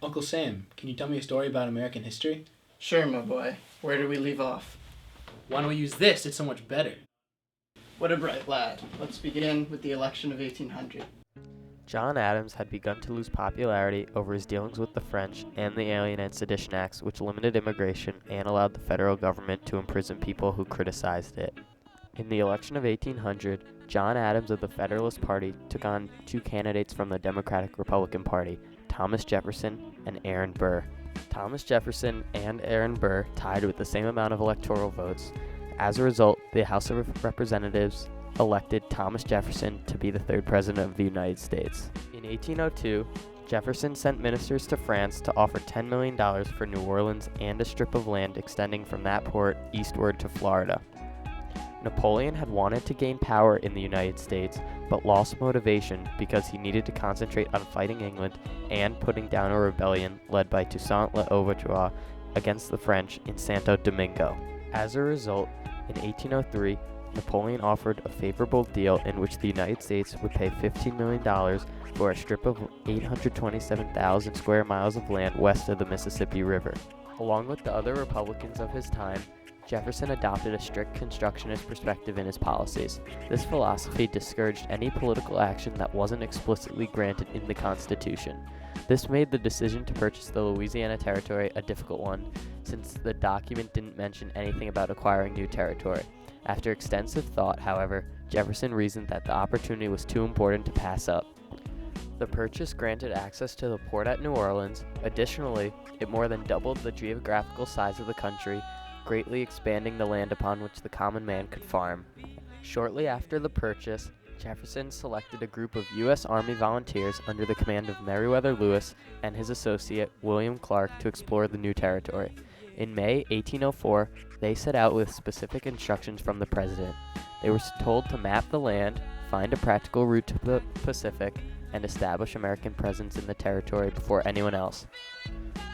Uncle Sam, can you tell me a story about American history? Sure, my boy. Where do we leave off? Why don't we use this? It's so much better. What a bright lad. Let's begin with the election of 1800. John Adams had begun to lose popularity over his dealings with the French and the Alien and Sedition Acts, which limited immigration and allowed the federal government to imprison people who criticized it. In the election of 1800, John Adams of the Federalist Party took on two candidates from the Democratic-Republican Party, Thomas Jefferson and Aaron Burr. Thomas Jefferson and Aaron Burr tied with the same amount of electoral votes. As a result, the House of Representatives elected Thomas Jefferson to be the third president of the United States. In 1802, Jefferson sent ministers to France to offer $10 million for New Orleans and a strip of land extending from that port eastward to Florida. Napoleon had wanted to gain power in the United States, but lost motivation because he needed to concentrate on fighting England and putting down a rebellion led by Toussaint L'Ouverture against the French in Santo Domingo. As a result, in 1803, Napoleon offered a favorable deal in which the United States would pay $15 million for a strip of 827,000 square miles of land west of the Mississippi River. Along with the other Republicans of his time, Jefferson adopted a strict constructionist perspective in his policies. This philosophy discouraged any political action that wasn't explicitly granted in the Constitution. This made the decision to purchase the Louisiana Territory a difficult one, since the document didn't mention anything about acquiring new territory. After extensive thought, however, Jefferson reasoned that the opportunity was too important to pass up. The purchase granted access to the port at New Orleans. Additionally, it more than doubled the geographical size of the country, greatly expanding the land upon which the common man could farm. Shortly after the purchase, Jefferson selected a group of U.S. Army volunteers under the command of Meriwether Lewis and his associate William Clark to explore the new territory. In May 1804, they set out with specific instructions from the president. They were told to map the land, find a practical route to the Pacific, and establish American presence in the territory before anyone else.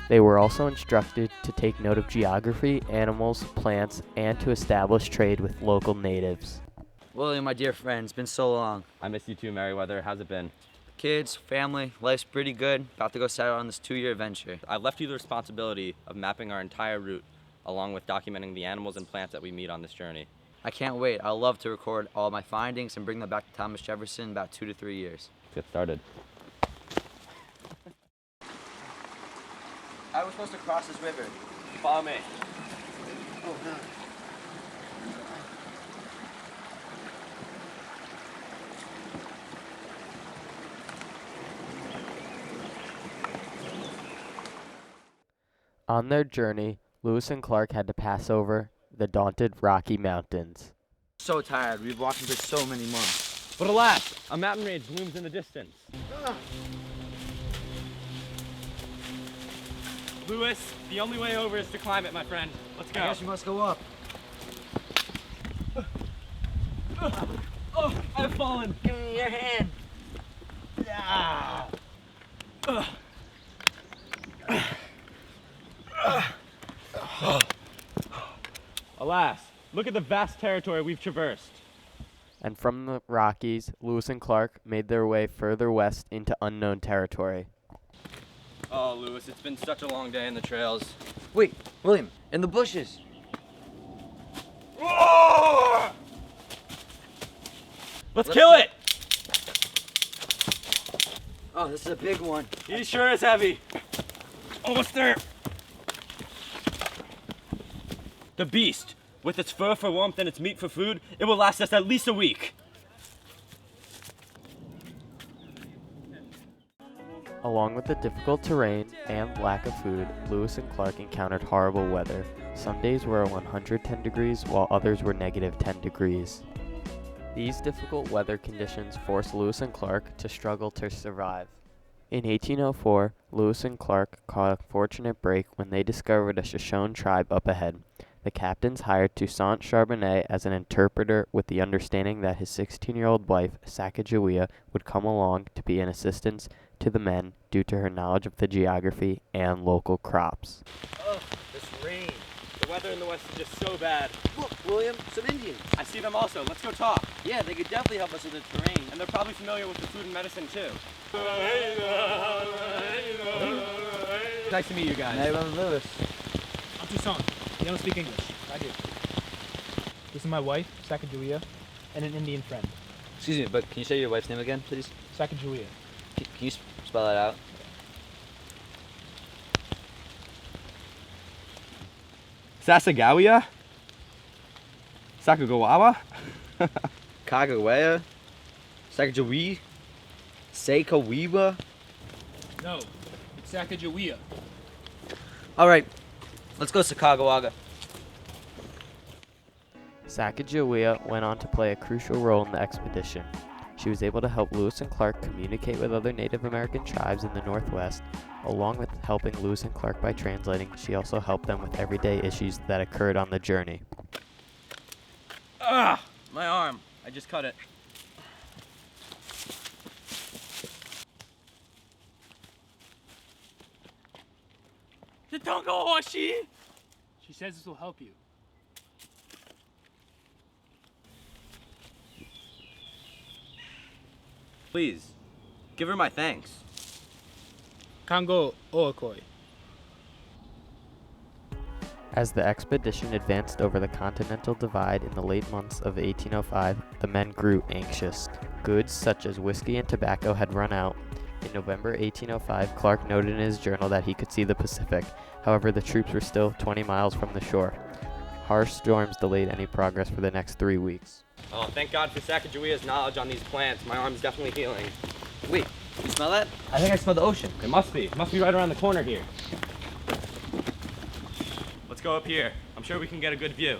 They were also instructed to take note of geography, animals, plants, and to establish trade with local natives. William, my dear friend, it's been so long. I miss you too, Meriwether. How's it been? Kids, family, life's pretty good. About to go set out on this 2-year adventure. I've left you the responsibility of mapping our entire route, along with documenting the animals and plants that we meet on this journey. I can't wait. I'll love to record all my findings and bring them back to Thomas Jefferson in about 2 to 3 years. Let's get started. How are we supposed to cross this river? Follow me. Oh, no. On their journey, Lewis and Clark had to pass over the daunted Rocky Mountains. So tired. We've walked for so many months. But alas, a mountain range looms in the distance. Lewis, the only way over is to climb it, my friend. Let's go. I guess we must go up. Oh, I've fallen. Give me your hand. Yeah. Alas, look at the vast territory we've traversed. And from the Rockies, Lewis and Clark made their way further west into unknown territory. Oh, Lewis, it's been such a long day in the trails. Wait, William, in the bushes. Let's kill it! Oh, this is a big one. He sure is heavy. Almost there. The beast, with its fur for warmth and its meat for food, it will last us at least a week. Along with the difficult terrain and lack of food, Lewis and Clark encountered horrible weather. Some days were 110 degrees, while others were negative 10 degrees. These difficult weather conditions forced Lewis and Clark to struggle to survive. In 1804, Lewis and Clark caught a fortunate break when they discovered a Shoshone tribe up ahead. The captains hired Toussaint Charbonnet as an interpreter with the understanding that his 16-year-old wife, Sacagawea, would come along to be an assistance to the men due to her knowledge of the geography and local crops. Oh, this rain. The weather in the west is just so bad. Look, William, some Indians. I see them also. Let's go talk. Yeah, they could definitely help us with the terrain. And they're probably familiar with the food and medicine too. Nice to meet you guys. Hey, I'm Lewis. I'm Tucson. You don't speak English. I do. This is my wife, Sacagawea, and an Indian friend. Excuse me, but can you say your wife's name again, please? Sacagawea. Can you spell that out? Sasagawea? Sakagawa? Kagawea? Sacagawea? Sakawewa? No, it's Sacagawea. All right, let's go Sakagawaga. Sacagawea went on to play a crucial role in the expedition. She was able to help Lewis and Clark communicate with other Native American tribes in the Northwest. Along with helping Lewis and Clark by translating, she also helped them with everyday issues that occurred on the journey. Ah, my arm. I just cut it. She says this will help you. Please, give her my thanks. Kango Oakoi. As the expedition advanced over the Continental Divide in the late months of 1805, the men grew anxious. Goods such as whiskey and tobacco had run out. In November 1805, Clark noted in his journal that he could see the Pacific. However, the troops were still 20 miles from the shore. Harsh storms delayed any progress for the next 3 weeks. Oh, thank God for Sacagawea's knowledge on these plants. My arm's definitely healing. Wait, you smell that? I think I smell the ocean. It must be. It must be right around the corner here. Let's go up here. I'm sure we can get a good view.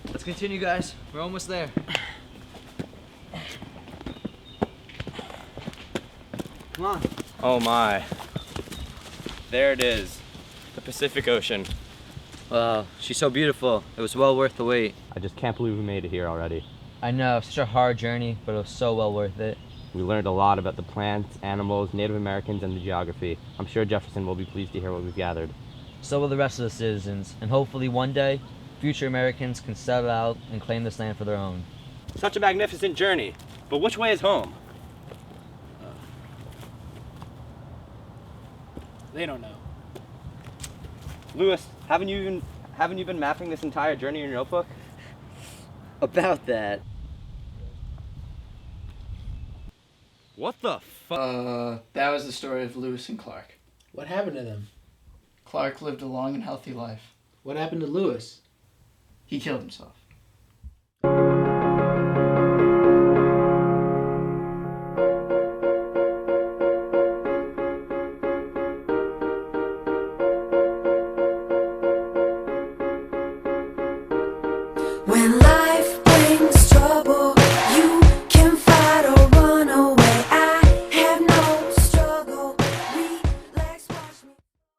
Let's continue, guys. We're almost there. Come on. Oh my. There it is. The Pacific Ocean. Wow, she's so beautiful. It was well worth the wait. I just can't believe we made it here already. I know, such a hard journey, but it was so well worth it. We learned a lot about the plants, animals, Native Americans, and the geography. I'm sure Jefferson will be pleased to hear what we've gathered. So will the rest of the citizens, and hopefully one day, future Americans can settle out and claim this land for their own. Such a magnificent journey, but which way is home? They don't know. Lewis, haven't you been mapping this entire journey in your notebook? About that. What the fuck? That was the story of Lewis and Clark. What happened to them? Clark lived a long and healthy life. What happened to Lewis? He killed himself.